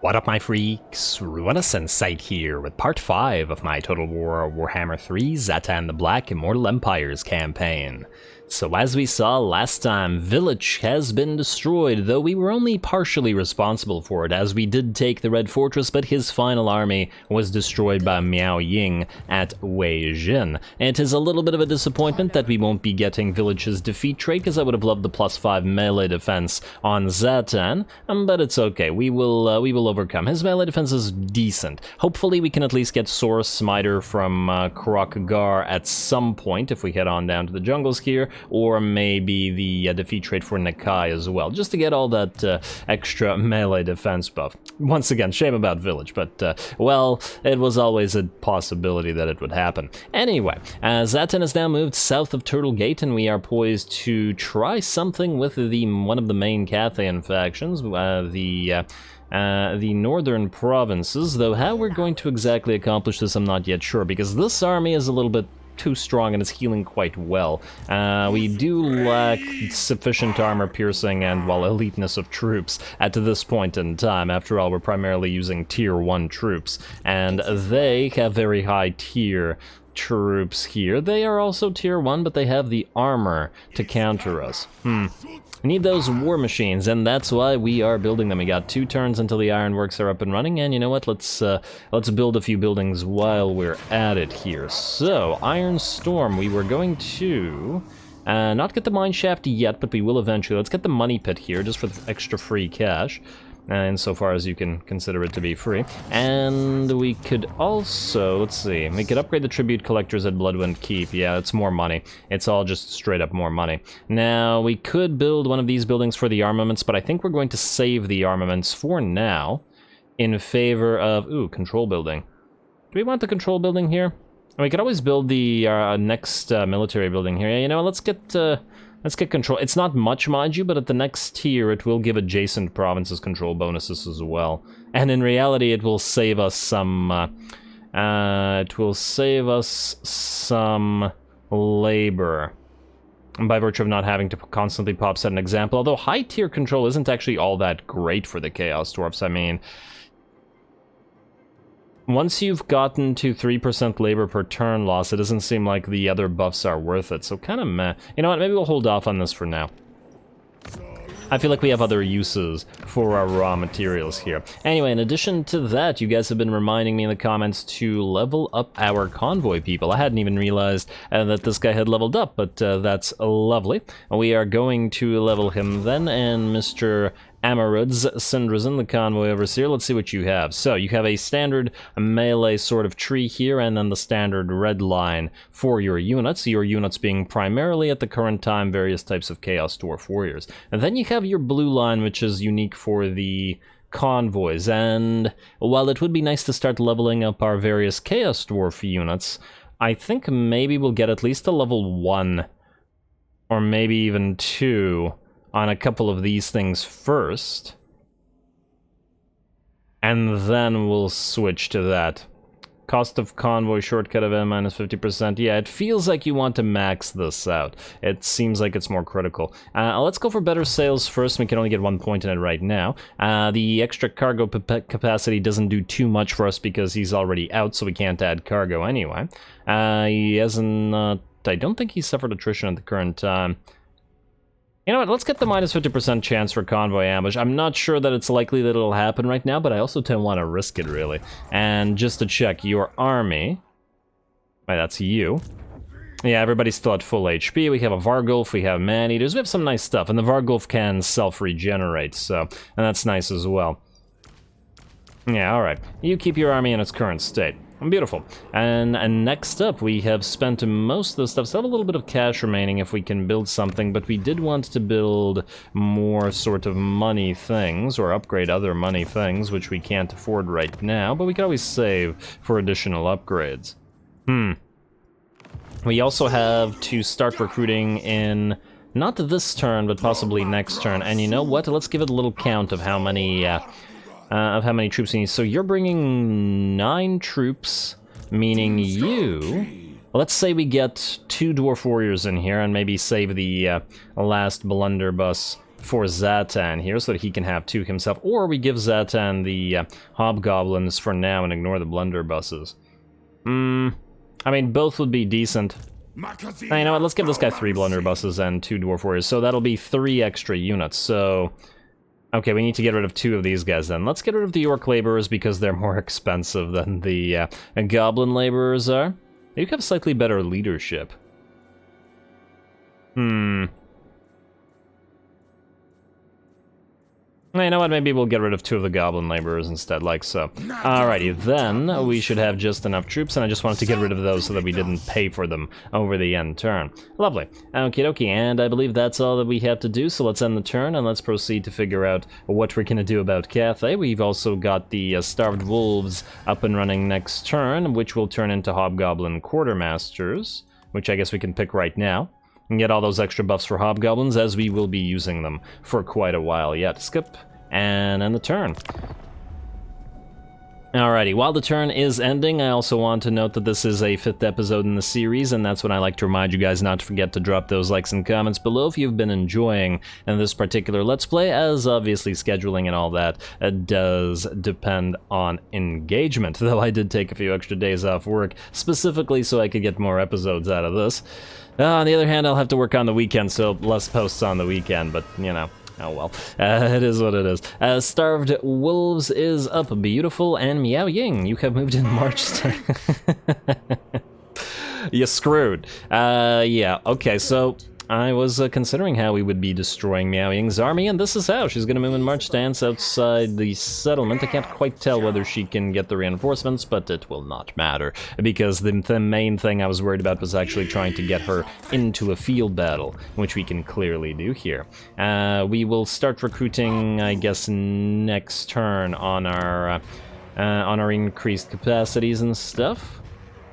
What up, my freaks? RuinousInsight here with part 5 of my Total Warhammer 3 Zhatan the Black Immortal Empires campaign. So as we saw last time, Village has been destroyed, though we were only partially responsible for it, as we did take the Red Fortress, but his final army was destroyed by Miao Ying at Wei Jin. It is a little bit of a disappointment that we won't be getting Village's defeat trait, because I would have loved the +5 melee defense on Zhatan, but it's okay, we will overcome. His melee defense is decent. Hopefully we can at least get Source Smiter from Krokagar at some point, if we head on down to the jungles here, or maybe the defeat trait for Nakai as well, just to get all that extra melee defense buff. Once again, shame about Village, but, well, it was always a possibility that it would happen. Anyway, Zhatan has now moved south of Turtle Gate, and we are poised to try something with one of the main Cathayan factions, the northern provinces, though how we're going to exactly accomplish this I'm not yet sure, because this army is a little bit too strong and is healing quite well. We do lack sufficient armor piercing and, well, eliteness of troops at this point in time. After all, we're primarily using tier 1 troops, and they have very high tier troops here. They are also tier 1, but they have the armor to counter us. We need those war machines, and that's why we are building them. We got 2 turns until the ironworks are up and running, and you know what? Let's build a few buildings while we're at it here. So, Iron Storm, we were going to not get the mine shaft yet, but we will eventually. Let's get the money pit here, just for the extra free cash. Insofar as you can consider it to be free. And we could also, let's see, we could upgrade the tribute collectors at Bloodwind Keep. Yeah, it's more money. It's all just straight up more money. Now, we could build one of these buildings for the armaments, but I think we're going to save the armaments for now in favor of, ooh, control building. Do we want the control building here? We could always build the next military building here. Yeah, you know, let's get control. It's not much, mind you, but at the next tier, it will give adjacent provinces control bonuses as well. And in reality, it will save us some. Labor, by virtue of not having to constantly pop set an example. Although high tier control isn't actually all that great for the Chaos Dwarfs. I mean, once you've gotten to 3% labor per turn loss, it doesn't seem like the other buffs are worth it, so kind of meh. You know what, maybe we'll hold off on this for now. I feel like we have other uses for our raw materials here. Anyway, in addition to that, you guys have been reminding me in the comments to level up our convoy people. I hadn't even realized that this guy had leveled up, but that's lovely. We are going to level him then, and Mr. Amarud's Syndrazen, the convoy overseer. Let's see what you have. So, you have a standard melee sort of tree here, and then the standard red line for your units being primarily at the current time various types of Chaos Dwarf warriors. And then you have your blue line, which is unique for the convoys, and while it would be nice to start leveling up our various Chaos Dwarf units, I think maybe we'll get at least a level 1, or maybe even 2, on a couple of these things first, and then we'll switch to that. Cost of convoy shortcut of M minus 50%. Yeah, it feels like you want to max this out. It seems like it's more critical. Let's go for better sales first. We can only get 1 point in it right now. The extra cargo capacity doesn't do too much for us because he's already out, so we can't add cargo anyway. He hasn't, I don't think he suffered attrition at the current time. You know what, let's get the minus 50% chance for convoy ambush. I'm not sure that it's likely that it'll happen right now, but I also don't want to risk it, really. And just to check, your army... Wait, that's you. Yeah, everybody's still at full HP. We have a Vargulf, we have Man-Eaters, we have some nice stuff. And the Vargulf can self-regenerate, so... And that's nice as well. Yeah, alright. You keep your army in its current state. Beautiful. And next up, we have spent most of the stuff. Still have a little bit of cash remaining if we can build something, but we did want to build more sort of money things, or upgrade other money things, which we can't afford right now, but we can always save for additional upgrades. We also have to start recruiting in, not this turn, but possibly next turn, and you know what? Let's give it a little count of how many troops you need. So you're bringing 9 troops, meaning you... Let's say we get 2 dwarf warriors in here and maybe save the last blunderbuss for Zhatan here so that he can have 2 himself, or we give Zhatan the hobgoblins for now and ignore the blunderbusses. I mean, both would be decent. Now, you know what, let's give this guy 3 blunderbusses and 2 dwarf warriors, so that'll be 3 extra units, so... Okay, we need to get rid of 2 of these guys then. Let's get rid of the orc laborers because they're more expensive than the goblin laborers are. They have slightly better leadership. Well, you know what, maybe we'll get rid of 2 of the goblin laborers instead, like so. Alrighty, then we should have just enough troops, and I just wanted to get rid of those so that we didn't pay for them over the end turn. Lovely. Okie dokie, and I believe that's all that we have to do, so let's end the turn, and let's proceed to figure out what we're gonna do about Cathay. We've also got the Starved Wolves up and running next turn, which will turn into Hobgoblin Quartermasters, which I guess we can pick right now. And get all those extra buffs for hobgoblins, as we will be using them for quite a while yet. Skip, and end the turn. Alrighty, while the turn is ending, I also want to note that this is a 5th episode in the series, and that's when I like to remind you guys not to forget to drop those likes and comments below if you've been enjoying this particular Let's Play, as obviously scheduling and all that does depend on engagement, though I did take a few extra days off work, specifically so I could get more episodes out of this. On the other hand, I'll have to work on the weekend, so less posts on the weekend, but, you know, oh well. It is what it is. Starved Wolves is up, beautiful, and Miao Ying, you have moved in March. You screwed. Yeah, okay, so I was considering how we would be destroying Miao Ying's army, and this is how. She's gonna move in March stance outside the settlement. I can't quite tell whether she can get the reinforcements, but it will not matter, because the main thing I was worried about was actually trying to get her into a field battle, which we can clearly do here. We will start recruiting, I guess, next turn on our increased capacities and stuff.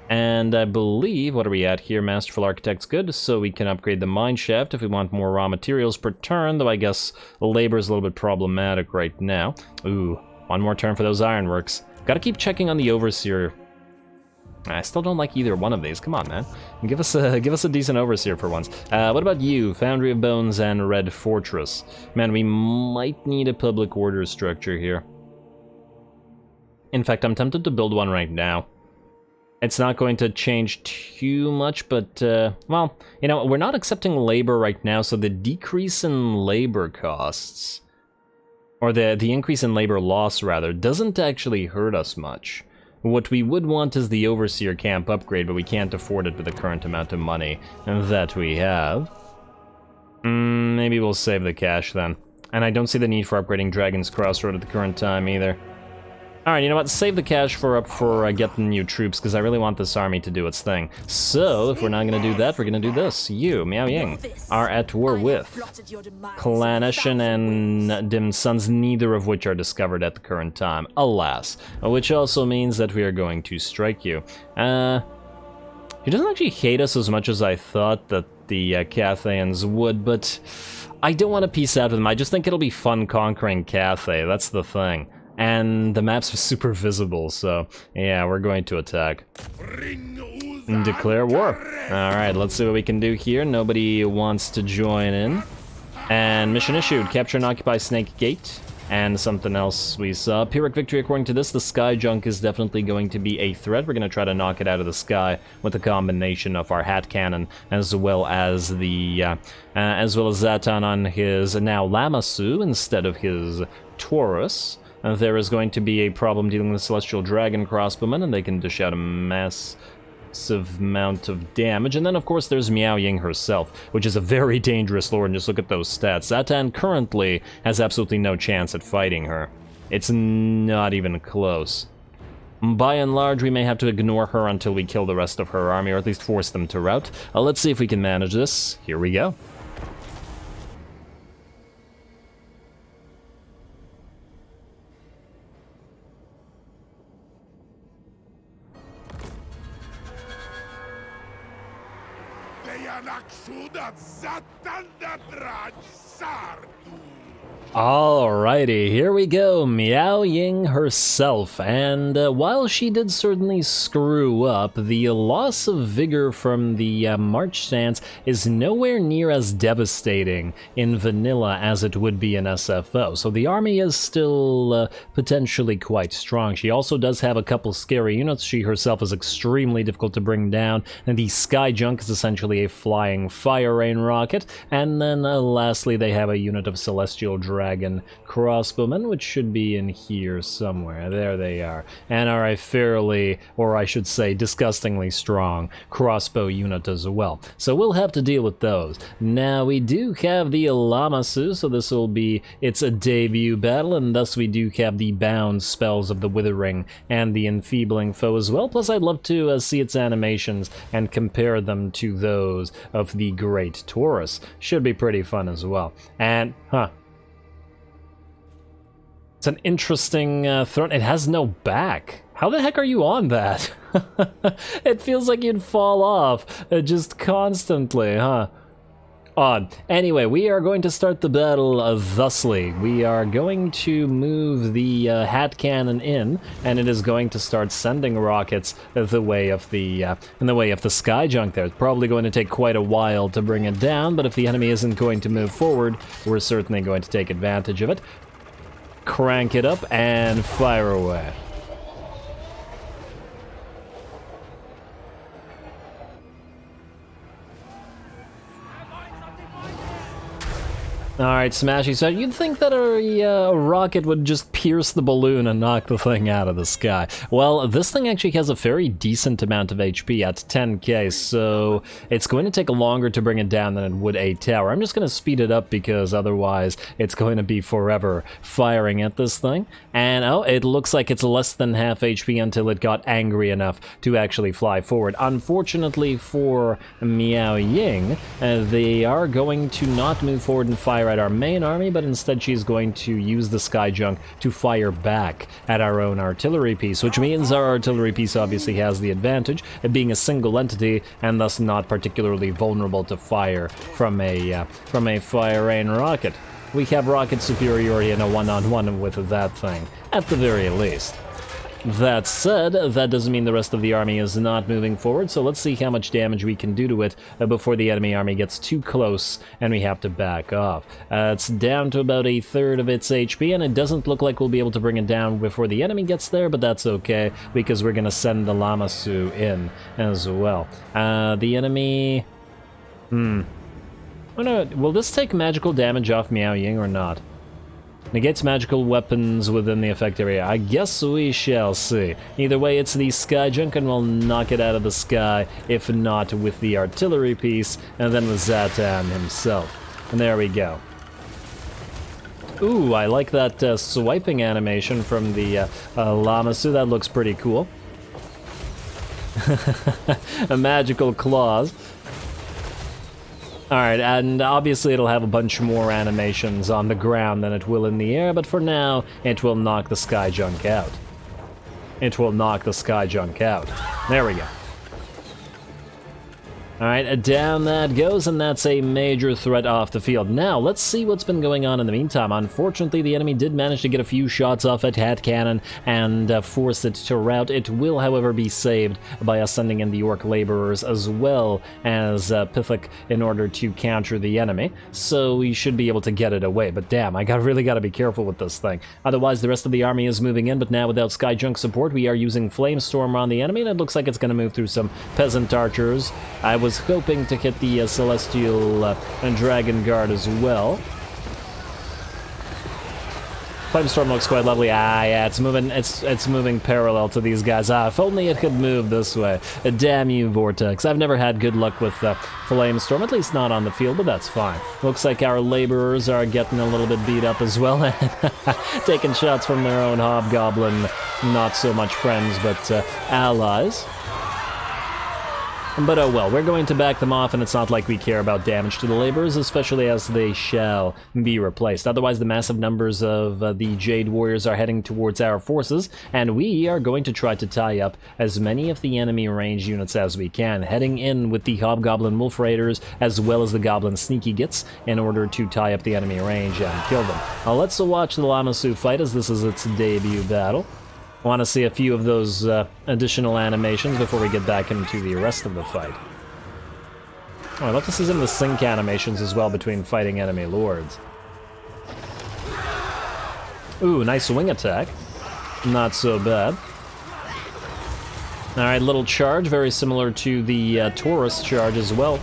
And I believe, what are we at here? Masterful Architect's good, so we can upgrade the mine shaft if we want more raw materials per turn, though I guess labor is a little bit problematic right now. Ooh, 1 more turn for those ironworks. Gotta keep checking on the Overseer. I still don't like either one of these. Come on, man. Give us a decent Overseer for once. What about you? Foundry of Bones and Red Fortress. Man, we might need a public order structure here. In fact, I'm tempted to build one right now. It's not going to change too much, but, well, you know, we're not accepting labor right now, so the decrease in labor costs, or the increase in labor loss, rather, doesn't actually hurt us much. What we would want is the Overseer camp upgrade, but we can't afford it with the current amount of money that we have. Maybe we'll save the cash then. And I don't see the need for upgrading Dragon's Crossroad at the current time either. Alright, you know what, save the cash for getting new troops, because I really want this army to do its thing. So, if we're not going to do that, we're going to do this. You, Miao Ying, are at war with Clanishan and Dim Suns, neither of which are discovered at the current time, alas. Which also means that we are going to strike you. He doesn't actually hate us as much as I thought that the Cathayans would, but I don't want to peace out with him. I just think it'll be fun conquering Cathay, that's the thing. And the maps are super visible, so yeah, we're going to attack. Declare war. Alright, let's see what we can do here. Nobody wants to join in. And mission issued. Capture and occupy Snake Gate. And something else we saw. Pyrrhic victory, according to this. The sky junk is definitely going to be a threat. We're going to try to knock it out of the sky with a combination of our hat cannon as well as Zhatan on his now LAMMASU instead of his Taurus. There is going to be a problem dealing with Celestial Dragon crossbowmen, and they can dish out a massive amount of damage. And then, of course, there's Miao Ying herself, which is a very dangerous lord, and just look at those stats. Zhatan currently has absolutely no chance at fighting her. It's not even close. By and large, we may have to ignore her until we kill the rest of her army, or at least force them to rout. Let's see if we can manage this. Here we go. Alrighty, here we go, Miao Ying herself, and while she did certainly screw up, the loss of vigor from the March stance is nowhere near as devastating in vanilla as it would be in SFO, so the army is still potentially quite strong. She also does have a couple scary units. She herself is extremely difficult to bring down, and the Sky Junk is essentially a flying fire rain rocket, and then lastly they have a unit of Celestial Dragon crossbowmen, which should be in here somewhere. There they are, and are a fairly, or I should say disgustingly strong crossbow unit as well. So we'll have to deal with those. Now we do have the LAMMASU, so this will be its debut battle, and thus we do have the bound spells of the Withering and the Enfeebling Foe as well. Plus I'd love to see its animations and compare them to those of the Great Taurus. Should be pretty fun as well. And, it's an interesting throne. It has no back. How the heck are you on that? It feels like you'd fall off just constantly, huh? Odd. Anyway, we are going to start the battle thusly. We are going to move the hat cannon in, and it is going to start sending rockets the way of the in the way of the Sky Junk there. It's probably going to take quite a while to bring it down, but if the enemy isn't going to move forward, we're certainly going to take advantage of it. Crank it up and fire away. Alright, Smashy, so you'd think that a rocket would just pierce the balloon and knock the thing out of the sky. Well, this thing actually has a very decent amount of HP at 10k, so it's going to take longer to bring it down than it would a tower. I'm just going to speed it up because otherwise it's going to be forever firing at this thing. And oh, it looks like it's less than half HP until it got angry enough to actually fly forward. Unfortunately for Miao Ying, they are going to not move forward and fire at our main army, but instead she's going to use the Sky Junk to fire back at our own artillery piece, which means our artillery piece obviously has the advantage of being a single entity and thus not particularly vulnerable to fire from a fire rain rocket. We have rocket superiority in a one-on-one with that thing, at the very least. That said, that doesn't mean the rest of the army is not moving forward, so let's see how much damage we can do to it before the enemy army gets too close and we have to back off. It's down to about a third of its HP, and it doesn't look like we'll be able to bring it down before the enemy gets there, but that's okay, because we're going to send the LAMMASU in as well. The enemy... Oh no, will this take magical damage off Miao Ying or not? Negates magical weapons within the effect area. I guess we shall see. Either way, it's the Sky Junk, and we'll knock it out of the sky, if not with the artillery piece, and then with Zhatan himself. And there we go. Ooh, I like that swiping animation from the LAMMASU. That looks pretty cool. A magical claws. Alright, and obviously it'll have a bunch more animations on the ground than it will in the air, but for now, it will knock the Sky Junk out. It will knock the Sky Junk out. There we go. Alright, down that goes, and that's a major threat off the field. Now, let's see what's been going on in the meantime. Unfortunately, the enemy did manage to get a few shots off at Hat Cannon and force it to rout. It will, however, be saved by us sending in the Orc Laborers as well as Pithok in order to counter the enemy. So we should be able to get it away. But damn, I really gotta be careful with this thing. Otherwise, the rest of the army is moving in, but now without Sky Junk support, we are using Flamestorm on the enemy, and it looks like it's gonna move through some Peasant Archers. I was hoping to hit the Celestial and Dragon Guard as well. Flamestorm looks quite lovely. Yeah, it's moving parallel to these guys. If only it could move this way. Damn you, Vortex. I've never had good luck with Flamestorm, at least not on the field, but that's fine. Looks like our laborers are getting a little bit beat up as well, taking shots from their own Hobgoblin, not so much friends, but allies. But oh well, we're going to back them off, and it's not like we care about damage to the laborers, especially as they shall be replaced. Otherwise, the massive numbers of the Jade Warriors are heading towards our forces, and we are going to try to tie up as many of the enemy range units as we can, heading in with the Hobgoblin Wolf Raiders as well as the Goblin Sneaky Gits in order to tie up the enemy range and kill them. Now let's watch the LAMMASU fight, as this is its debut battle. I want to see a few of those additional animations before we get back into the rest of the fight. Oh, I'd love to see some of the sync animations as well between fighting enemy lords. Ooh, nice wing attack. Not so bad. Alright, little charge, very similar to the Taurus charge as well.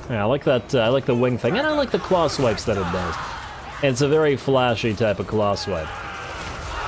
Yeah, I like that, I like the wing thing, and I like the claw swipes that it does. It's a very flashy type of claw swipe.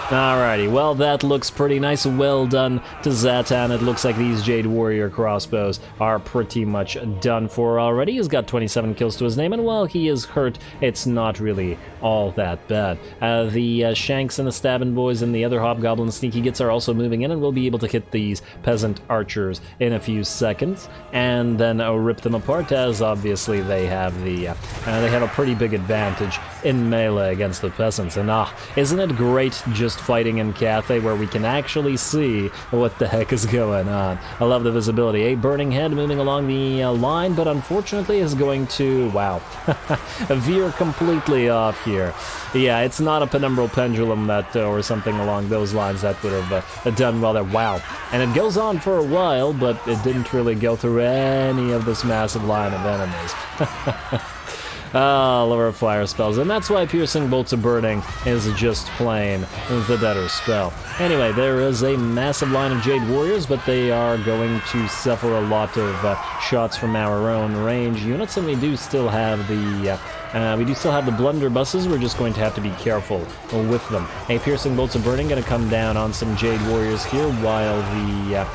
Alrighty, well that looks pretty nice. Well done to Zhatan. It looks like these Jade Warrior crossbows are pretty much done for already. He's got 27 kills to his name, and while he is hurt, it's not really all that bad. The Shanks and the Stabbin' Boys and the other Hobgoblin Sneaky Gits are also moving in, and we'll be able to hit these peasant archers in a few seconds, and then rip them apart, as obviously they have the they have a pretty big advantage in melee against the peasants. And isn't it great just fighting in Cathay where we can actually see what the heck is going on? I love the visibility. A Burning Head moving along the line, but unfortunately is going to, wow, veer completely off here. Yeah, it's not a Penumbral Pendulum that, or something along those lines that would have done well there. Wow. And it goes on for a while, but it didn't really go through any of this massive line of enemies. Lower fire spells, and that's why Piercing Bolts of Burning is just plain the better spell. Anyway, there is a massive line of Jade Warriors, but they are going to suffer a lot of shots from our own range units, and we do still have the blunderbusses. We're just going to have to be careful with them. A Piercing Bolts of Burning going to come down on some Jade Warriors here, while the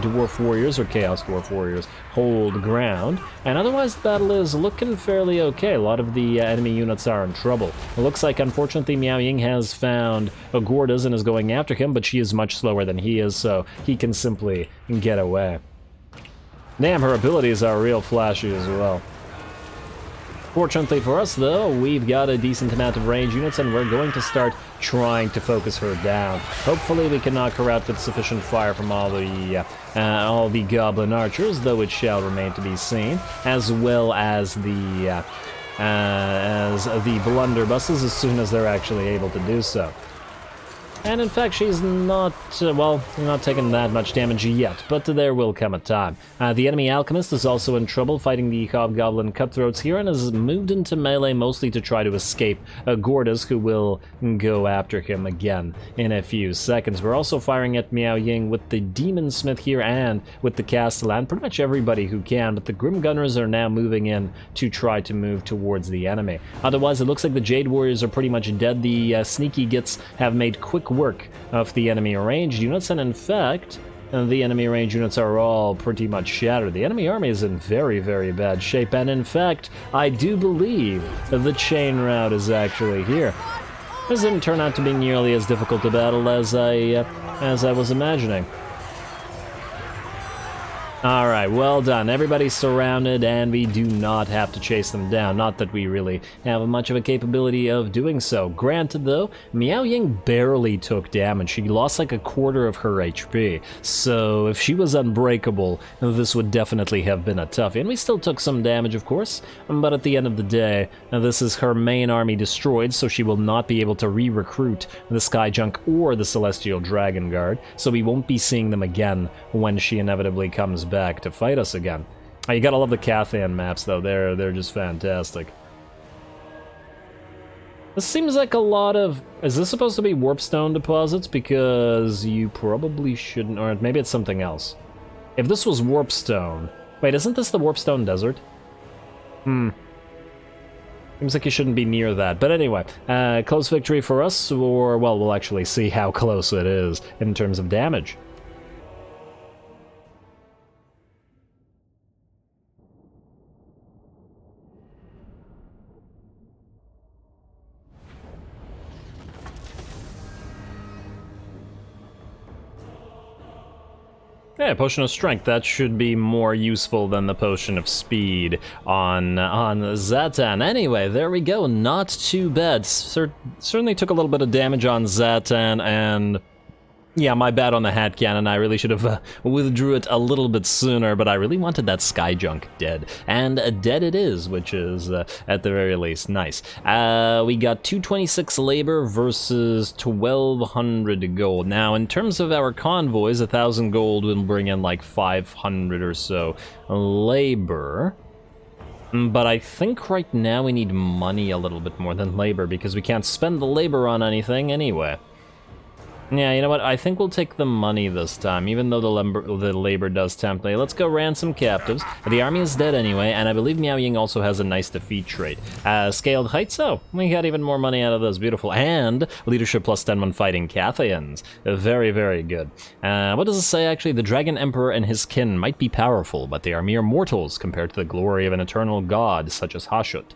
Dwarf Warriors, or Chaos Dwarf Warriors, hold ground. And otherwise, the battle is looking fairly okay. A lot of the enemy units are in trouble. It looks like, unfortunately, Miao Ying has found Gordas and is going after him, but she is much slower than he is, so he can simply get away. Damn, her abilities are real flashy as well. Fortunately for us, though, we've got a decent amount of range units, and we're going to start trying to focus her down. Hopefully we can knock her out with sufficient fire from all the Goblin Archers, though it shall remain to be seen, as well as the blunderbusses as soon as they're actually able to do so. And in fact, she's not, well, not taking that much damage yet, but there will come a time. The enemy Alchemist is also in trouble fighting the Hobgoblin Cutthroats here, and has moved into melee mostly to try to escape Gordas, who will go after him again in a few seconds. We're also firing at Miao Ying with the Demon Smith here and with the Castellan, pretty much everybody who can, but the Grim Gunners are now moving in to try to move towards the enemy. Otherwise, it looks like the Jade Warriors are pretty much dead. The Sneaky Gits have made quick work of the enemy ranged units, and in fact, the enemy range units are all pretty much shattered. The enemy army is in very, very bad shape, and in fact, I do believe the chain route is actually here. This didn't turn out to be nearly as difficult to battle as I was imagining. Alright, well done. Everybody's surrounded, and we do not have to chase them down. Not that we really have much of a capability of doing so. Granted, though, Miao Ying barely took damage. She lost like a quarter of her HP. So if she was unbreakable, this would definitely have been a toughie. And we still took some damage, of course, but at the end of the day, this is her main army destroyed, so she will not be able to re-recruit the Skyjunk or the Celestial Dragon Guard, so we won't be seeing them again when she inevitably comes back to fight us again. You gotta love the Cathan maps, though. They're just fantastic. This seems like a lot of... Is this supposed to be Warpstone deposits? Because you probably shouldn't... Or maybe it's something else. If this was Warpstone... Wait, isn't this the Warpstone Desert? Seems like you shouldn't be near that. But anyway, close victory for us, or... Well, we'll actually see how close it is in terms of damage. Yeah, potion of strength, that should be more useful than the potion of speed on Zhatan. Anyway, there we go, not too bad. Certainly took a little bit of damage on Zhatan, and yeah, my bad on the hat cannon. I really should have withdrew it a little bit sooner, but I really wanted that sky junk dead. And dead it is, which is, at the very least, nice. We got 226 labor versus 1200 gold. Now, in terms of our convoys, 1000 gold will bring in like 500 or so labor. But I think right now we need money a little bit more than labor, because we can't spend the labor on anything anyway. Yeah, you know what? I think we'll take the money this time, even though the labor does tempt me. Let's go ransom captives. The army is dead anyway, and I believe Miao Ying also has a nice defeat trait. Scaled heights, oh, we got even more money out of those. Beautiful. And leadership plus 10 when fighting Cathians. Very, very good. What does it say, actually? The Dragon Emperor and his kin might be powerful, but they are mere mortals compared to the glory of an eternal god, such as Hashut.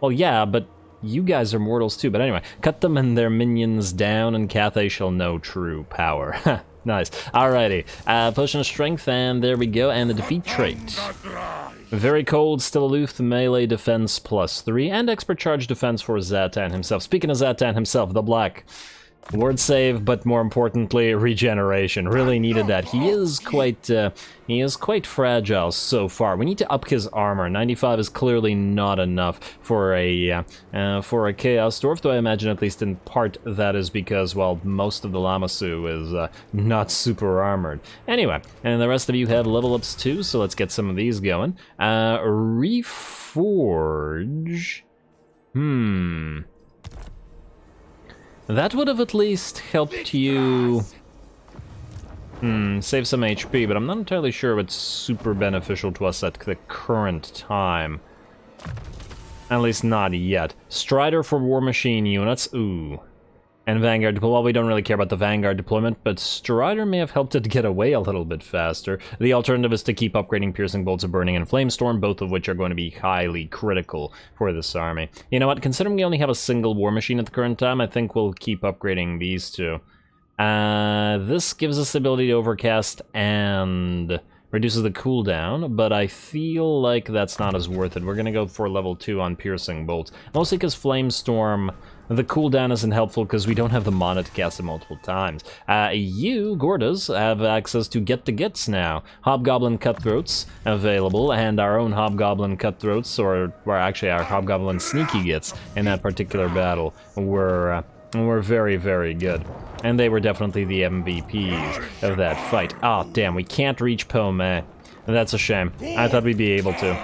Well, yeah, but you guys are mortals too, but anyway, cut them and their minions down, and Cathay shall know true power. Nice. Alrighty, potion of strength, and there we go, and the defeat trait. Very cold, still aloof, melee defense plus 3, and expert charge defense for Zhatan himself. Speaking of Zhatan himself, the Black. Ward save, but more importantly, regeneration. Really needed that. He is quite fragile so far. We need to up his armor. 95 is clearly not enough for a Chaos Dwarf, though I imagine at least in part that is because, well, most of the LAMMASU is not super armored. Anyway, and the rest of you have level ups too, so let's get some of these going. Reforge. That would have at least helped you save some HP, but I'm not entirely sure if it's super beneficial to us at the current time. At least not yet. Strider for War Machine units, ooh. And Vanguard deployment, well, we don't really care about the Vanguard deployment, but Strider may have helped it get away a little bit faster. The alternative is to keep upgrading Piercing Bolts of Burning and Flamestorm, both of which are going to be highly critical for this army. You know what, considering we only have a single War Machine at the current time, I think we'll keep upgrading these two. This gives us the ability to overcast and reduces the cooldown, but I feel like that's not as worth it. We're going to go for level 2 on Piercing Bolts, mostly because Flamestorm, the cooldown isn't helpful because we don't have the mana to cast it multiple times. You, Gordas, have access to Get the Gets now. Hobgoblin Cutthroats available, and our own Hobgoblin Cutthroats, or actually our Hobgoblin Sneaky Gets in that particular battle were very, very good. And they were definitely the MVPs of that fight. Ah, oh, damn, we can't reach Pomé. That's a shame. I thought we'd be able to.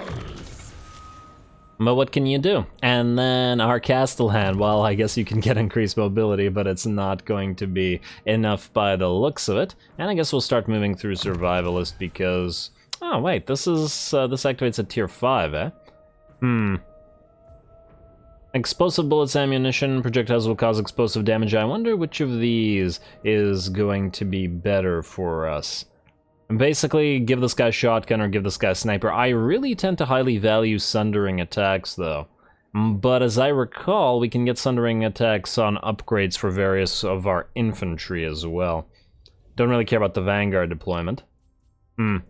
But what can you do? And then our Castellan, well, I guess you can get increased mobility, but it's not going to be enough by the looks of it. And I guess we'll start moving through Survivalist because... Oh, wait, this activates at tier 5, eh? Explosive bullets, ammunition, projectiles will cause explosive damage. I wonder which of these is going to be better for us. Basically, give this guy shotgun or give this guy sniper. I really tend to highly value sundering attacks, though. But as I recall, we can get sundering attacks on upgrades for various of our infantry as well. Don't really care about the Vanguard deployment. I'll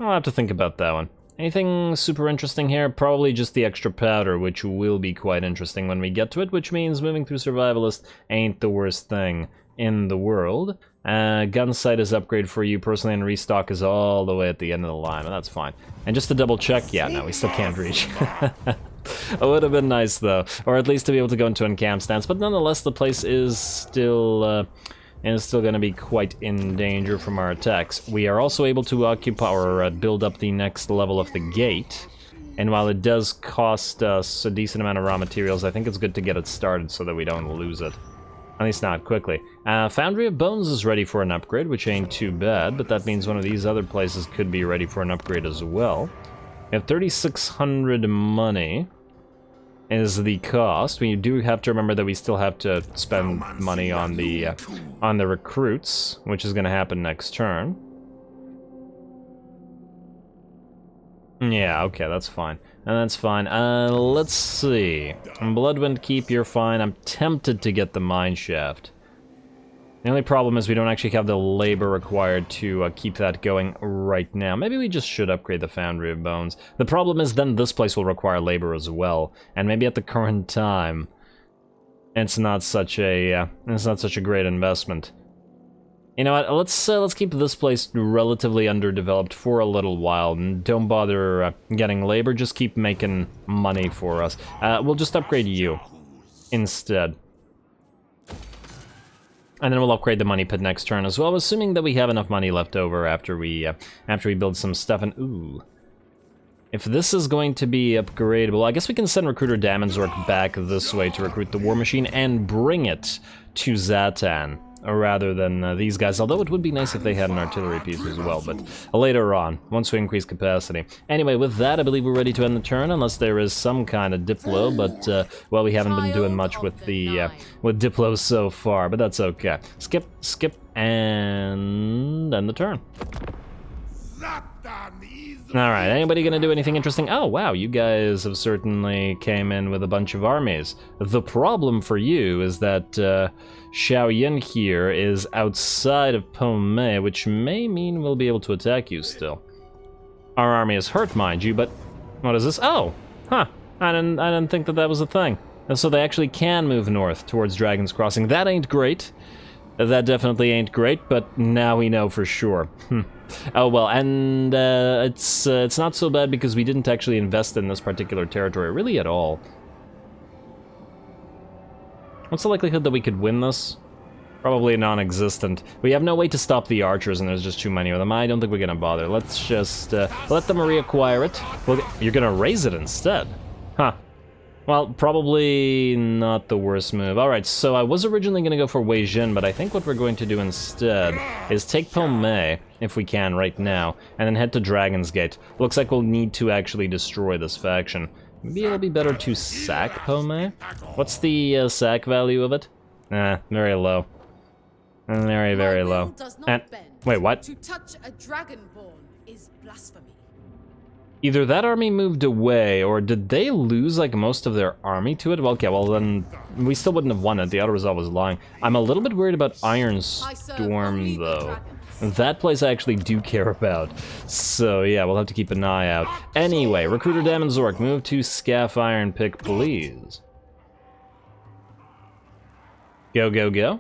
have to think about that one. Anything super interesting here? Probably just the extra powder, which will be quite interesting when we get to it, which means moving through Survivalist ain't the worst thing in the world. Gun sight is upgrade for you personally, and restock is all the way at the end of the line, and that's fine. And just to double check, yeah, no, we still can't reach. It would have been nice, though, or at least to be able to go into encamp stance, but nonetheless, the place is still going to be quite in danger from our attacks. We are also able to occupy or build up the next level of the gate, and while it does cost us a decent amount of raw materials, I think it's good to get it started so that we don't lose it. At least not quickly. Foundry of Bones is ready for an upgrade, which ain't too bad, but that means one of these other places could be ready for an upgrade as well. We have 3,600 money is the cost. We do have to remember that we still have to spend money on the recruits, which is going to happen next turn. Yeah, okay, that's fine. And that's fine. Let's see. Bloodwind Keep, you're fine. I'm tempted to get the Mine Shaft. The only problem is we don't actually have the labor required to keep that going right now. Maybe we just should upgrade the Foundry of Bones. The problem is then this place will require labor as well, and maybe at the current time, it's not such a great investment. You know what? Let's keep this place relatively underdeveloped for a little while, and don't bother getting labor. Just keep making money for us. We'll just upgrade you instead. And then we'll upgrade the money pit next turn as well, assuming that we have enough money left over after we build some stuff. And ooh, if this is going to be upgradable, I guess we can send Recruiter Damenzork back this way to recruit the War Machine and bring it to Zhatan, rather than these guys, although it would be nice if they had an artillery piece as well, but later on, once we increase capacity. Anyway, with that, I believe we're ready to end the turn, unless there is some kind of Diplo, but, well, we haven't been doing much with the, with Diplo so far, but that's okay. Skip, and end the turn. Alright, anybody gonna do anything interesting? Oh, wow, you guys have certainly came in with a bunch of armies. The problem for you is that Xiaoyan here is outside of Pomei, which may mean we'll be able to attack you still. Our army is hurt, mind you, but what is this? Oh, huh, I didn't think that was a thing. And so they actually can move north towards Dragon's Crossing. That ain't great. That definitely ain't great, but now we know for sure. Oh well, and it's not so bad because we didn't actually invest in this particular territory really at all. What's the likelihood that we could win this? Probably non-existent. We have no way to stop the archers, and there's just too many of them. I don't think we're gonna bother. Let's just let them reacquire it. Well, you're gonna raise it instead, huh? Well, probably not the worst move. Alright, so I was originally going to go for Wei Jin, but I think what we're going to do instead is take Pomei, if we can right now, and then head to Dragon's Gate. Looks like we'll need to actually destroy this faction. Maybe it'll be better to sack Pomei? What's the sack value of it? Very low. Very, very low. And, wait, what? To touch a dragonborn is blasphemy. Either that army moved away, or did they lose, like, most of their army to it? Well, okay, well then, we still wouldn't have won it. The auto-resolve was lying. I'm a little bit worried about Iron Storm, though. That place I actually do care about. So, yeah, we'll have to keep an eye out. Anyway, Recruiter Damenzork, move to Scaff Iron Pick, please. Go, go, go.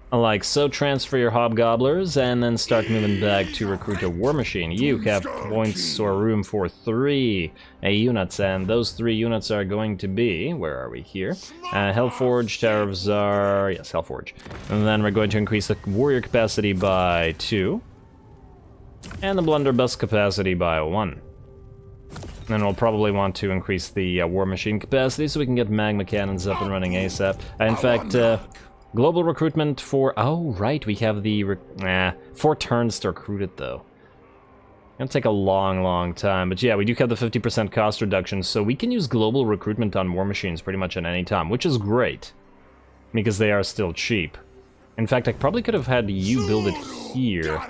Like so, transfer your hobgobblers and then start moving back to recruit a war machine. You have points or room for 3 units, and those 3 units are going to be, where are we here? Hellforge, Tower of Zharr, yes, Hellforge. And then we're going to increase the warrior capacity by 2, and the blunderbuss capacity by 1. And we'll probably want to increase the war machine capacity so we can get magma cannons up and running ASAP. In fact, global recruitment for... Oh, right, we have the... 4 turns to recruit it, though. It'll take a long, long time. But yeah, we do have the 50% cost reduction, so we can use global recruitment on war machines pretty much at any time, which is great. Because they are still cheap. In fact, I probably could have had you build it here,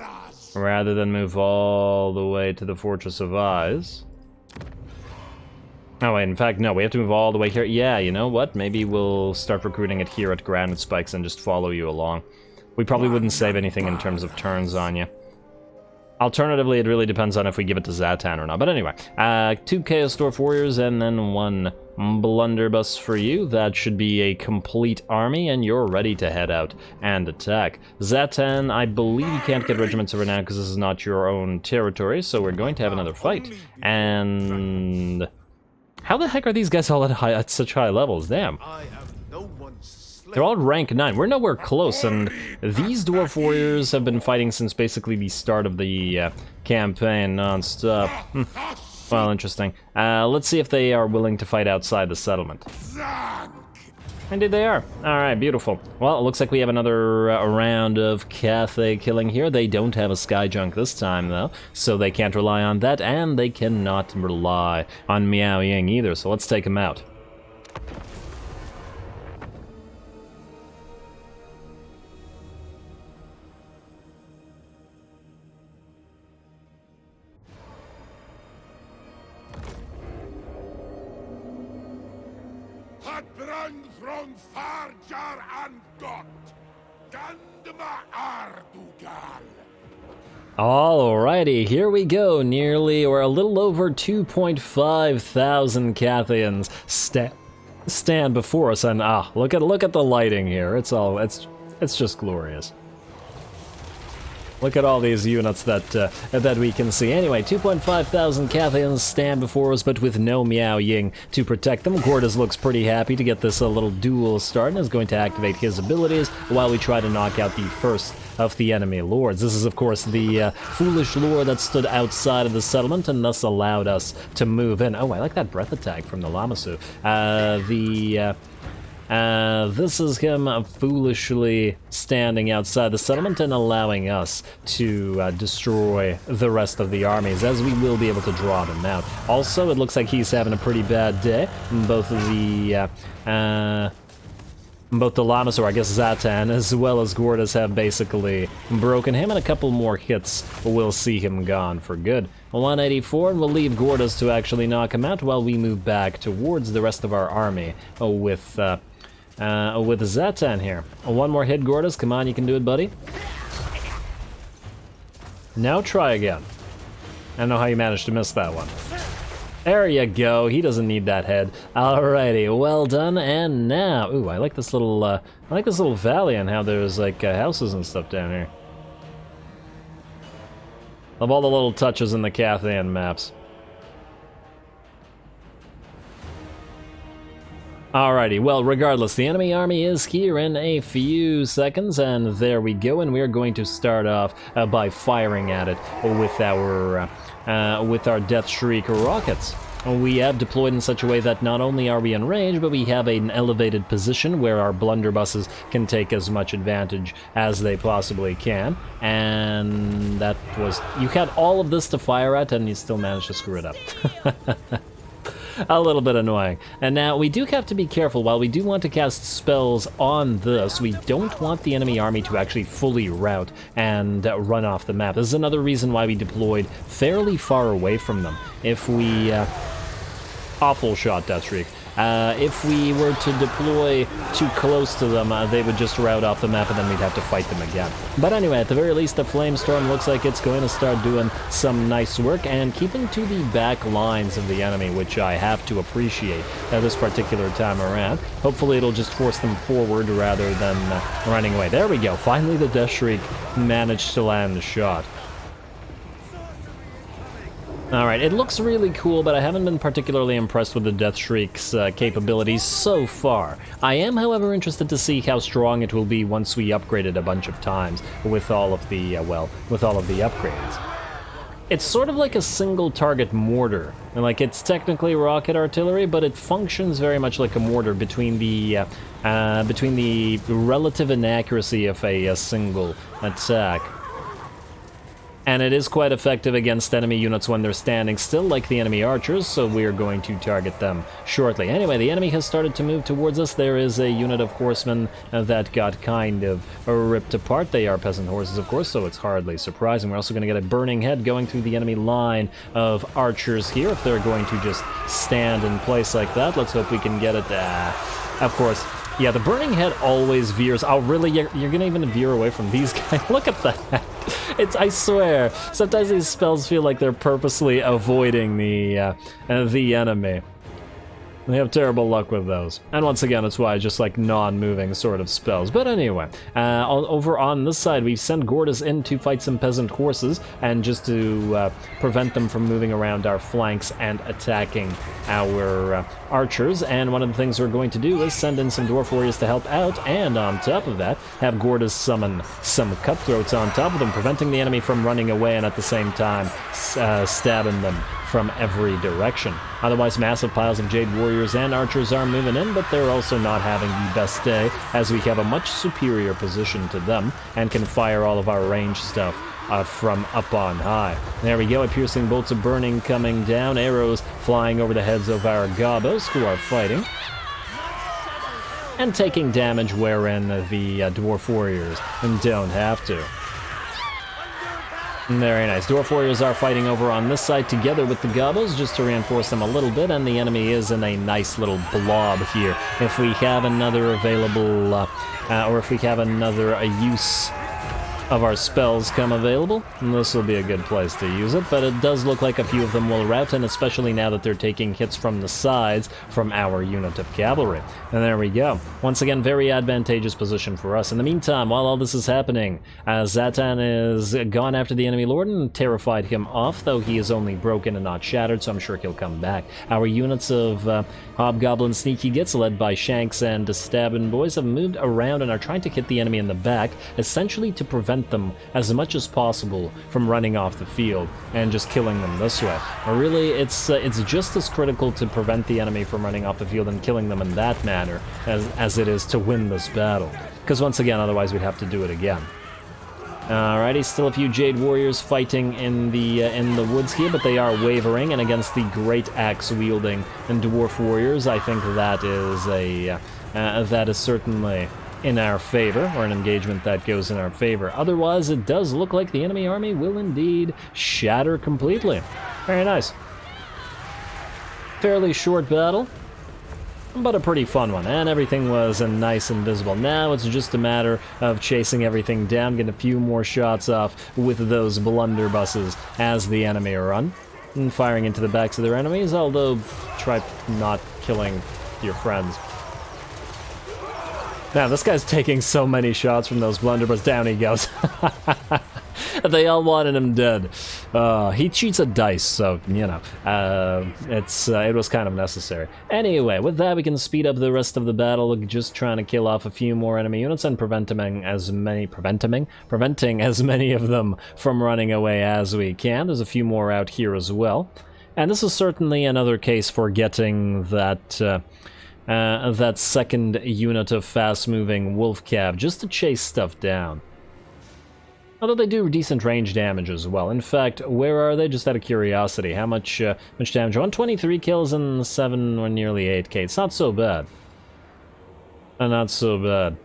rather than move all the way to the Fortress of Eyes. Oh, wait, in fact, no, we have to move all the way here. Yeah, you know what? Maybe we'll start recruiting it here at Granite Spikes and just follow you along. We probably wouldn't save anything in terms of turns on you. Alternatively, it really depends on if we give it to Zhatan or not. But anyway, 2 Chaos Dwarf Warriors and then 1 Blunderbuss for you. That should be a complete army, and you're ready to head out and attack. Zhatan, I believe you can't get regiments over now because this is not your own territory, so we're going to have another fight. And... how the heck are these guys all at such high levels? Damn. They're all rank 9. We're nowhere close, and these Dwarf Warriors have been fighting since basically the start of the campaign non-stop. Well, interesting. Let's see if they are willing to fight outside the settlement. Indeed they are. Alright, beautiful. Well, it looks like we have another round of Cathay killing here. They don't have a Skyjunk this time, though, so they can't rely on that, and they cannot rely on Miao Ying either, so let's take them out. Alrighty, here we go. Nearly or a little over 2.5 thousand Cathians stand before us, and look at the lighting here. It's just glorious. Look at all these units that we can see. Anyway, 2.5 thousand Cathians stand before us, but with no Miao Ying to protect them. Gordas looks pretty happy to get this little duel start and is going to activate his abilities while we try to knock out the first of the enemy lords. This is, of course, the foolish lord that stood outside of the settlement and thus allowed us to move in. Oh, I like that breath attack from the LAMMASU. This is him foolishly standing outside the settlement and allowing us to destroy the rest of the armies, as we will be able to draw them out. Also, it looks like he's having a pretty bad day. Both the LAMMASU, or I guess Zhatan, as well as Gordas have basically broken him, and a couple more hits will see him gone for good. 184, and we'll leave Gordas to actually knock him out while we move back towards the rest of our army with Zhatan here. One more hit, Gordas. Come on, you can do it, buddy. Now try again. I don't know how you managed to miss that one. There you go. He doesn't need that head. Alrighty, well done. And now, ooh, I like this little valley and how there's like houses and stuff down here. Love all the little touches in the Cathian maps. Alrighty, well, regardless, the enemy army is here in a few seconds, and there we go, and we're going to start off by firing at it with our Death Shriek rockets. We have deployed in such a way that not only are we in range, but we have an elevated position where our blunderbusses can take as much advantage as they possibly can, and that was... You had all of this to fire at, and you still managed to screw it up. A little bit annoying. And now, we do have to be careful. While we do want to cast spells on this, we don't want the enemy army to actually fully rout and run off the map. This is another reason why we deployed fairly far away from them. If we... awful shot, Death Shriek. If we were to deploy too close to them, they would just rout off the map and then we'd have to fight them again. But anyway, at the very least, the Flamestorm looks like it's going to start doing some nice work and keeping to the back lines of the enemy, which I have to appreciate at this particular time around. Hopefully it'll just force them forward rather than running away. There we go. Finally, the Death Shriek managed to land the shot. Alright, it looks really cool, but I haven't been particularly impressed with the Death Shriek's capabilities so far. I am, however, interested to see how strong it will be once we upgrade it a bunch of times with all of the, upgrades. It's sort of like a single-target mortar. And, like, it's technically rocket artillery, but it functions very much like a mortar between the relative inaccuracy of a single attack. And it is quite effective against enemy units when they're standing still, like the enemy archers, so we are going to target them shortly. Anyway, the enemy has started to move towards us. There is a unit of horsemen that got kind of ripped apart. They are peasant horses, of course, so it's hardly surprising. We're also going to get a burning head going through the enemy line of archers here, if they're going to just stand in place like that. Let's hope we can get it. Of course. Yeah, the burning head always veers. Oh, really? You're going to even veer away from these guys? Look at that. I swear, sometimes these spells feel like they're purposely avoiding the enemy. They have terrible luck with those. And once again, it's why I just like non-moving sort of spells. But anyway, over on this side, we've sent Gordas in to fight some peasant horses, and just to prevent them from moving around our flanks and attacking our archers. And one of the things we're going to do is send in some dwarf warriors to help out, and on top of that, have Gordas summon some cutthroats on top of them, preventing the enemy from running away, and at the same time stabbing them from every direction. Otherwise, massive piles of Jade Warriors and Archers are moving in, but they're also not having the best day, as we have a much superior position to them, and can fire all of our range stuff from up on high. There we go, a piercing bolts of burning coming down, arrows flying over the heads of our Gobos, who are fighting, and taking damage wherein the Dwarf Warriors don't have to. Very nice. Dwarf warriors are fighting over on this side together with the gobbles just to reinforce them a little bit, and the enemy is in a nice little blob here. If we have another available, or if we have another use of our spells come available, this will be a good place to use it, but it does look like a few of them will rout, and especially now that they're taking hits from the sides from our unit of cavalry. And there we go. Once again, very advantageous position for us. In the meantime, while all this is happening, Zhatan is gone after the enemy lord and terrified him off, though he is only broken and not shattered, so I'm sure he'll come back. Our units of Hobgoblin Sneaky Gits, led by Shanks and Stabbin' Boys, have moved around and are trying to hit the enemy in the back, essentially to prevent them as much as possible from running off the field and just killing them this way. But really, it's just as critical to prevent the enemy from running off the field and killing them in that manner as it is to win this battle. Because once again, otherwise we'd have to do it again. Alrighty, still a few Jade Warriors fighting in the woods here, but they are wavering, and against the Great Axe wielding and Dwarf Warriors, I think that is certainly in our favor, or an engagement that goes in our favor. Otherwise, it does look like the enemy army will indeed shatter completely. Very nice. Fairly short battle, but a pretty fun one, and everything was nice and visible. Now it's just a matter of chasing everything down, getting a few more shots off with those blunderbusses as the enemy run, and firing into the backs of their enemies, although try not killing your friends. Now, this guy's taking so many shots from those blunderbusses. Down he goes. They all wanted him dead. He cheats at dice, so, you know, it was kind of necessary. Anyway, with that, we can speed up the rest of the battle, just trying to kill off a few more enemy units and preventing as many of them from running away as we can. There's a few more out here as well. And this is certainly another case for getting that second unit of fast-moving wolf cab just to chase stuff down. Although they do decent range damage as well. In fact, where are they? Just out of curiosity, how much damage? 123 kills and 7 or nearly 8k. It's not so bad. Not so bad.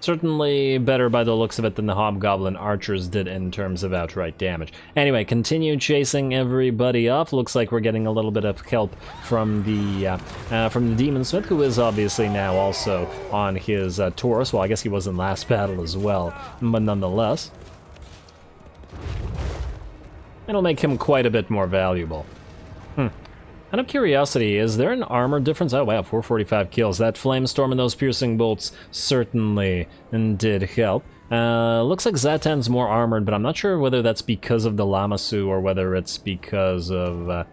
Certainly better by the looks of it than the Hobgoblin Archers did in terms of outright damage. Anyway, continue chasing everybody off. Looks like we're getting a little bit of help from the Demon Smith, who is obviously now also on his Taurus. Well, I guess he was in last battle as well, but nonetheless. It'll make him quite a bit more valuable. Out of curiosity, is there an armor difference? Oh wow, 445 kills. That Flamestorm and those piercing bolts certainly did help. Looks like Zhatan's more armored, but I'm not sure whether that's because of the LAMMASU or whether it's because of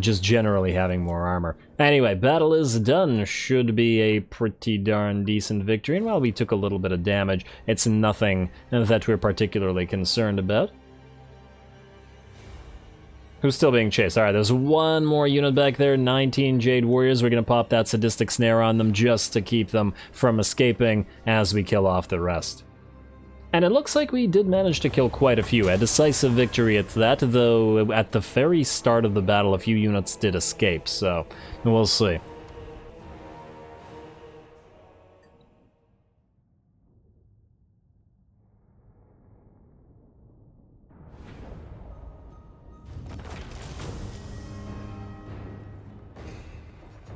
just generally having more armor. Anyway, battle is done. Should be a pretty darn decent victory, and while we took a little bit of damage, it's nothing that we're particularly concerned about. Who's still being chased? Alright, there's one more unit back there, 19 Jade Warriors. We're gonna pop that sadistic snare on them just to keep them from escaping as we kill off the rest. And it looks like we did manage to kill quite a few. A decisive victory at that, though at the very start of the battle a few units did escape, so we'll see.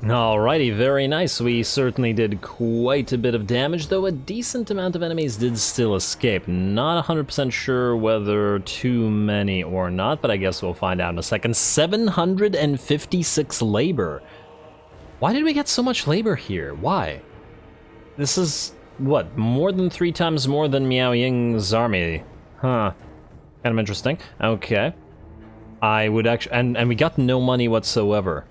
Alrighty, very nice. We certainly did quite a bit of damage, though a decent amount of enemies did still escape. Not 100% sure whether too many or not, but I guess we'll find out in a second. 756 labor. Why did we get so much labor here? Why? This is, what, more than 3 times more than Miao Ying's army. Huh. Kind of interesting. Okay. I would actually, and we got no money whatsoever.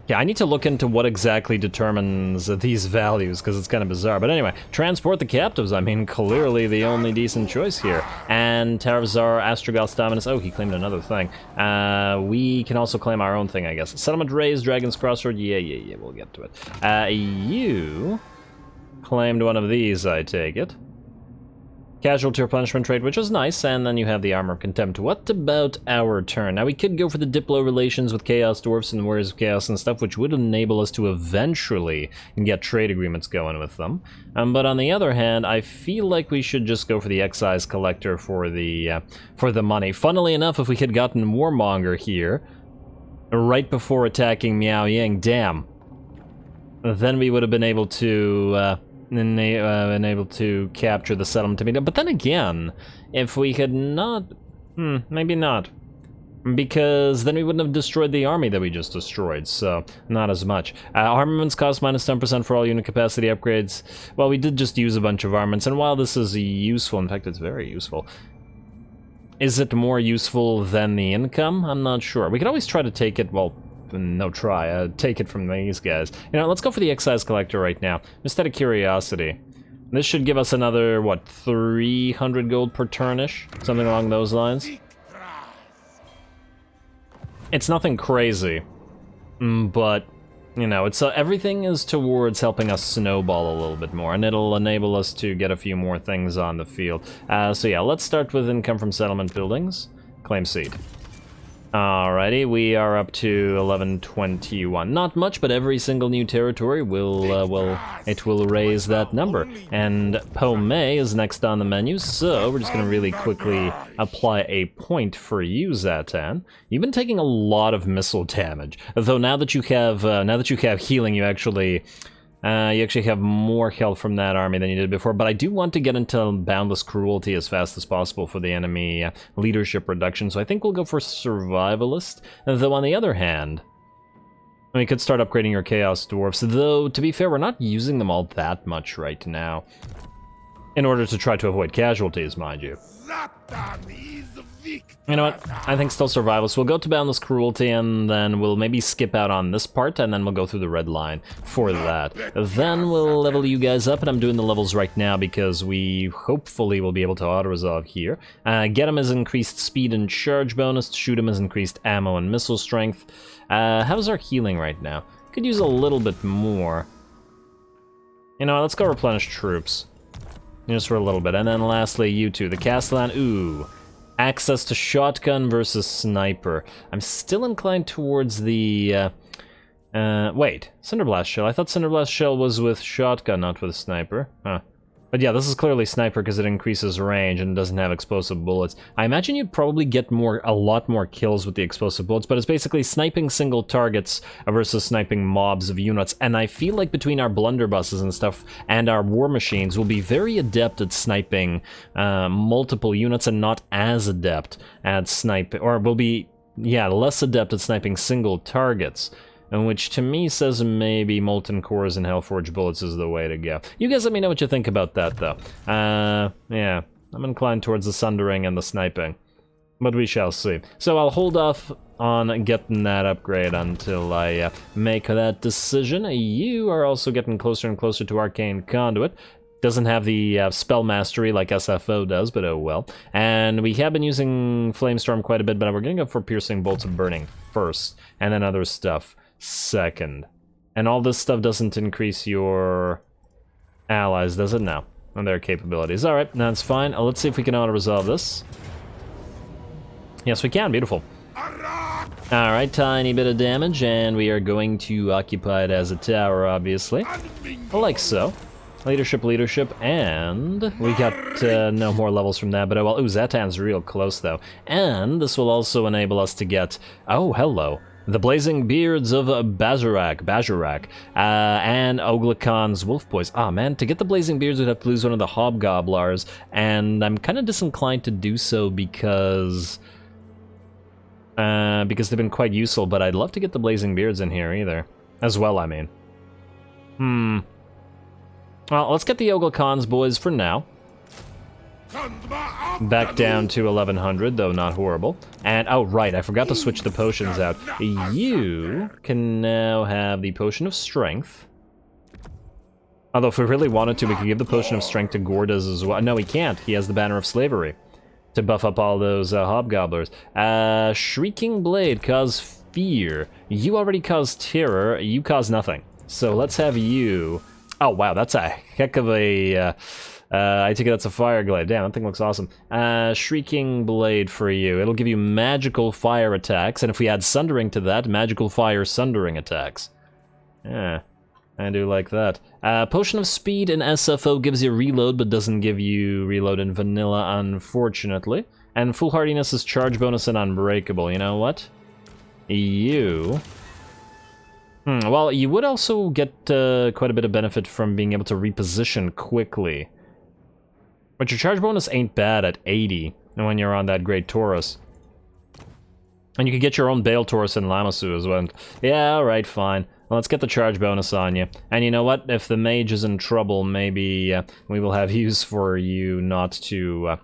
Yeah, I need to look into what exactly determines these values, because it's kind of bizarre. But anyway, transport the captives. I mean, clearly the only decent choice here. And Zharr, Astrogoth's Dominus. Oh, he claimed another thing. We can also claim our own thing, I guess. Settlement Raised, Dragon's Crossroad. Yeah, we'll get to it. You claimed one of these, I take it. casualty replenishment trade, which is nice, and then you have the Armor of Contempt. What about our turn? Now, we could go for the Diplo relations with Chaos Dwarfs and Warriors of Chaos and stuff, which would enable us to eventually get trade agreements going with them. But on the other hand, I feel like we should just go for the Excise Collector for the money. Funnily enough, if we had gotten Warmonger here, right before attacking Miao Ying, damn, then we would have been able to... been able to capture the settlement. But then again, if we had not... maybe not. Because then we wouldn't have destroyed the army that we just destroyed, so not as much. Armaments cost minus 10% for all unit capacity upgrades. Well, we did just use a bunch of armaments, and while this is useful, in fact, it's very useful, is it more useful than the income? I'm not sure. We could always try to take it, well, take it from these guys. You know, let's go for the Excise Collector right now, just out of curiosity. This should give us another, what, 300 gold per turnish? Something along those lines. It's nothing crazy, but, you know, it's everything is towards helping us snowball a little bit more, and it'll enable us to get a few more things on the field. So yeah, let's start with income from settlement buildings. Claim seed. Alrighty, we are up to 1121. Not much, but every single new territory will raise that number. And Pomei is next on the menu, so we're just gonna really quickly apply a point for you, Zhatan. You've been taking a lot of missile damage, though now that you have healing, you actually have more health from that army than you did before, but I do want to get into Boundless Cruelty as fast as possible for the enemy leadership reduction, so I think we'll go for Survivalist. Though on the other hand, we could start upgrading your Chaos Dwarfs, though to be fair, we're not using them all that much right now, in order to try to avoid casualties, mind you. You know what? I think still Survivalist. We'll go to Boundless Cruelty, and then we'll maybe skip out on this part, and then we'll go through the red line for that. Then we'll level you guys up, and I'm doing the levels right now because we hopefully will be able to auto-resolve here. Get him as increased speed and charge bonus, shoot him as increased ammo and missile strength. How's our healing right now? Could use a little bit more. You know what? Let's go replenish troops. Just for a little bit. And then lastly, you two. The Castellan, ooh. Access to shotgun versus sniper. I'm still inclined towards the, wait. Cinderblast Shell. I thought Cinderblast Shell was with shotgun, not with sniper. Huh. But yeah, this is clearly sniper because it increases range and doesn't have explosive bullets. I imagine you'd probably get a lot more kills with the explosive bullets, but it's basically sniping single targets versus sniping mobs of units. And I feel like between our blunderbusses and stuff and our war machines, we'll be very adept at sniping multiple units and not as adept at sniping, or we'll be, yeah, less adept at sniping single targets. And which to me says maybe Molten Cores and Hellforge Bullets is the way to go. You guys let me know what you think about that, though. Yeah, I'm inclined towards the Sundering and the sniping. But we shall see. So I'll hold off on getting that upgrade until I make that decision. You are also getting closer and closer to Arcane Conduit. Doesn't have the spell mastery like SFO does, but oh well. And we have been using Flamestorm quite a bit, but we're going to go for Piercing Bolts of Burning first, and then other stuff second. And all this stuff doesn't increase your allies, does it? No. And their capabilities. Alright, that's fine. Let's see if we can auto-resolve this. Yes, we can. Beautiful. Alright, tiny bit of damage, and we are going to occupy it as a tower, obviously. Like so. Leadership, and we got no more levels from that, but oh well. Ooh, Zhatan's real close, though. And this will also enable us to get... Oh, hello. The Blazing Beards of Bajorak, and Oglacon's Wolf Boys. Ah, man, to get the Blazing Beards, we'd have to lose one of the Hobgobblers, and I'm kind of disinclined to do so because they've been quite useful, but I'd love to get the Blazing Beards in here, either. As well, I mean. Well, let's get the Oglacon's boys for now. Back down to 1100, though not horrible. And, oh right, I forgot to switch the potions out. You can now have the Potion of Strength. Although if we really wanted to, we could give the Potion of Strength to Gordas as well. No, he can't. He has the Banner of Slavery to buff up all those Hobgobblers. Shrieking Blade, cause fear. You already cause terror, you cause nothing. So let's have you Oh, wow, that's a heck of a... I take it that's a fire glade. Damn, that thing looks awesome. Shrieking blade for you. It'll give you magical fire attacks, and if we add sundering to that, magical fire sundering attacks. Yeah, I do like that. Potion of speed in SFO gives you reload, but doesn't give you reload in vanilla, unfortunately. And foolhardiness is charge bonus and unbreakable. You know what? You... well, you would also get quite a bit of benefit from being able to reposition quickly. But your charge bonus ain't bad at 80 when you're on that Great Taurus. And you can get your own Bale Taurus and LAMMASU as well. Yeah, alright, fine. Well, let's get the charge bonus on you. And you know what? If the mage is in trouble, maybe we will have use for you not to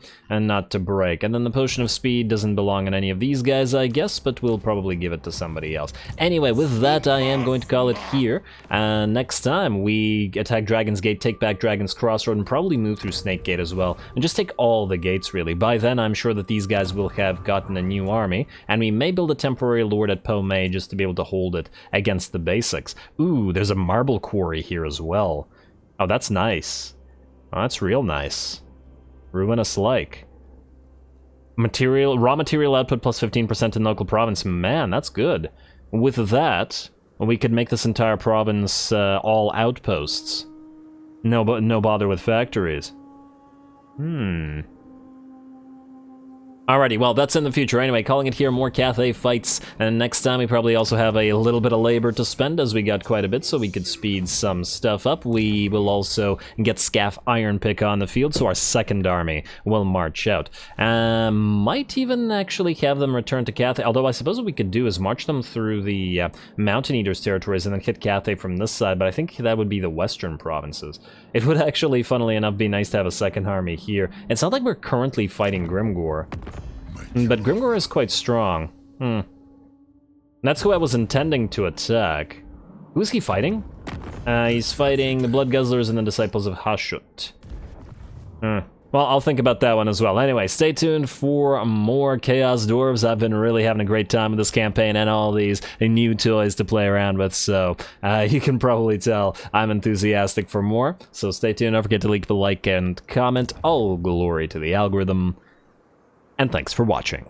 break. And then the potion of speed doesn't belong in any of these guys, I guess, but we'll probably give it to somebody else. Anyway, with that, I am going to call it here. Next time, we attack Dragon's Gate, take back Dragon's Crossroad, and probably move through Snake Gate as well. And just take all the gates, really. By then, I'm sure that these guys will have gotten a new army, and we may build a temporary lord at Po May just to be able to hold it against the basics. Ooh, there's a marble quarry here as well. Oh, that's nice. Oh, that's real nice. Ruinous-like. Raw material output plus 15% in local province. Man, that's good. With that, we could make this entire province all outposts. No bother with factories. Alrighty, well, that's in the future. Anyway, calling it here, more Cathay fights, and next time we probably also have a little bit of labor to spend, as we got quite a bit, so we could speed some stuff up. We will also get Scaff Iron Pick on the field, so our second army will march out. Might even actually have them return to Cathay, although I suppose what we could do is march them through the Mountain Eaters' territories and then hit Cathay from this side, but I think that would be the western provinces. It would actually, funnily enough, be nice to have a second army here. It's not like we're currently fighting Grimgor. But Grimgor is quite strong. That's who I was intending to attack. Who is he fighting? He's fighting the Blood Guzzlers and the Disciples of Hashut. Well, I'll think about that one as well. Anyway, stay tuned for more Chaos Dwarfs. I've been really having a great time with this campaign and all these new toys to play around with, so you can probably tell I'm enthusiastic for more. So stay tuned, don't forget to leave a like and comment. All glory to the algorithm. And thanks for watching.